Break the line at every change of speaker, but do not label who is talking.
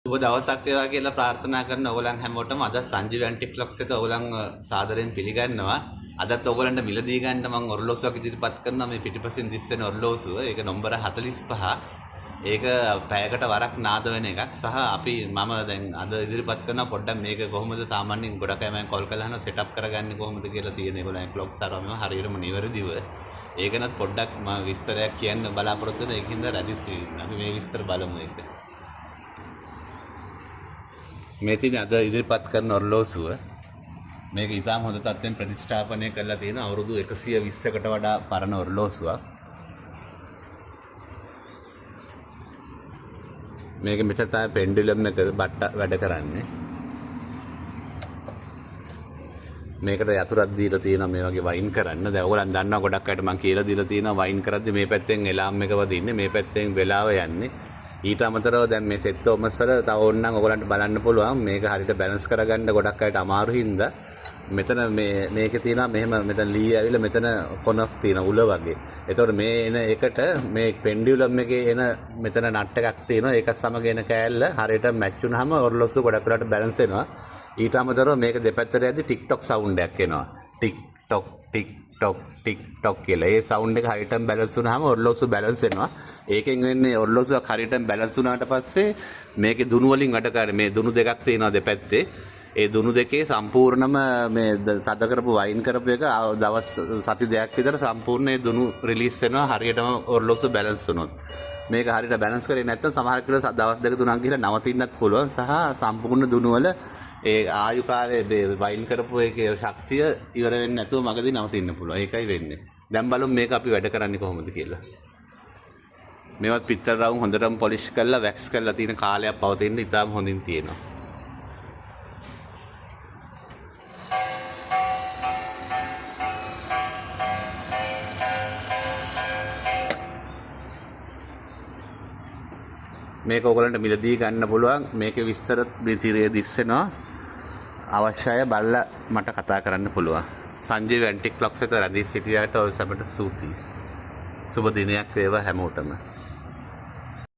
සුබ දවසක් වේවා කියලා ප්‍රාර්ථනා කරන ඕගොල්ලන් හැමෝටම අද සංජීව ඇන්ටික්ලොක්ස් එක ඕගොල්ලන් සාදරයෙන් පිළිගන්නවා. අදත් ඕගොල්ලන්ට මිලදී ගන්න මම ඔරලෝසුවක් ඉදිරිපත් කරනවා මේ පිටිපසින් දිස්සෙන ඔරලෝසුව. ඒක නම්බර 45. ඒක පැයකට වරක් නාද වෙන එකක්. සහ අපි මම දැන් අද ඉදිරිපත් කරන පොඩ්ඩක් මේක කොහොමද සාමාන්‍යයෙන් ගොඩක් අය මම කෝල් කරලා අහනවා සෙටප් කරගන්නේ කොහොමද කියලා තියෙන ඒගොල්ලන් ක්ලොක්ස් අරවම හරියටම නිවැරදිව. ඒකනත් පොඩ්ඩක් මම විස්තරයක් කියන්න බලාපොරොත්තු වෙන ඒකින්ද රැදිසි අපි මේ විස්තර බලමු ඒක. මේ තියෙන අද ඉදිරිපත් කරන ඔරලෝසුව මේක ඉතාම හොඳ තත්ත්වයෙන් ප්‍රතිස්ථාපනය කරලා තියෙන අවුරුදු 120කට වඩා පරණ ඔරලෝසුවක්. මේක මෙතන තමයි පෙන්ඩුලම් එක බට්ට වැඩ කරන්නේ. මේකට යතුරක් දීලා තියෙනවා මේ වගේ වයින් කරන්න. දැන් ඔයගොල්ලන් දන්නවා ගොඩක් අයට මම කියලා දීලා තියෙනවා වයින් කරද්දි මේ පැත්තෙන් එලාම් එක වදින්නේ මේ පැත්තෙන් වෙලාව යන්නේ. ඊට අමතරව දැන් මේ සෙට් තෝමස් වල තව ඕනනම් ඔයගලන්ට බලන්න පුළුවන් මේක හරියට බැලන්ස් කරගන්න ගොඩක් අයට අමාරු හින්දා මෙතන මේකේ තියෙනවා මෙහෙම මෙතන ලී ඇවිල්ලා මෙතන කොනක් තියෙන උල වගේ. ඒතකොට මේ එන එකට මේ පෙන්ඩියුලම් එකේ එන මෙතන නට් එකක් තියෙනවා. ඒකත් සමග එන කෑල්ල හරියට මැච් වුනහම ඔරලෝසුව ගොඩක් වෙලාවට බැලන්ස් වෙනවා. ඊට අමතරව මේක දෙපැත්තට යද්දි ටික්ටොක් සවුන්ඩ් එකක් එනවා. ටික්ටොක් ටික්ටොක් ටික්ටොක් කියලා. ඒ සවුන්ඩ් එක හරියටම බැලන්ස් වුනහම ඔරලෝසුව බැලන්ස් වෙනවා. ඒකෙන් වෙන්නේ ඔරලෝසුවක් හරියටම බැලන්ස් වුණාට පස්සේ මේකේ දුනු වලින් වැඩ කරන්නේ. මේ දුනු දෙකක් තියෙනවා දෙපැත්තේ. ඒ දුනු දෙකේ සම්පූර්ණම මේ තද කරපු වයින් කරපු එක දවස් සති දෙකක් විතර සම්පූර්ණ ඒ දුනු රිලීස් වෙනවා හරියටම ඔරලෝසුව බැලන්ස් වුණොත්. මේක හරියට බැලන්ස් කරේ නැත්නම් සමහර කෙනෙක් දවස් දෙක තුනක් ගිහලා නවතින්නත් පුළුවන්. සහ සම්පූර්ණ දුනු වල ඒ ආයු කාලේ වයින් කරපු එකේ ශක්තිය ඉවර වෙන්නේ නැතුව මගදී නවතින්න පුළුවන්. ඒකයි වෙන්නේ. දැන් බලමු මේක අපි වැඩ කරන්නේ කොහොමද කියලා. මේවත් පිටර රවුම් හොඳටම පොලිෂ් කරලා වැක්ස් කරලා තියෙන කාලයක් පවතින ඉතාලම හොඳින් තියෙනවා. මේක ඔයගලන්ට මිලදී ගන්න පුළුවන්. මේකේ විස්තර තිරේ දිස්සෙනවා. අවශ්‍යය බලලා මට කතා කරන්න පුළුවන්. සංජීව ඇන්ටික්ලොක්ස් එක රැඳී සිටියාට ඔය සැපට ස්තුතියි. සුබ දිනයක් වේවා හැමෝටම.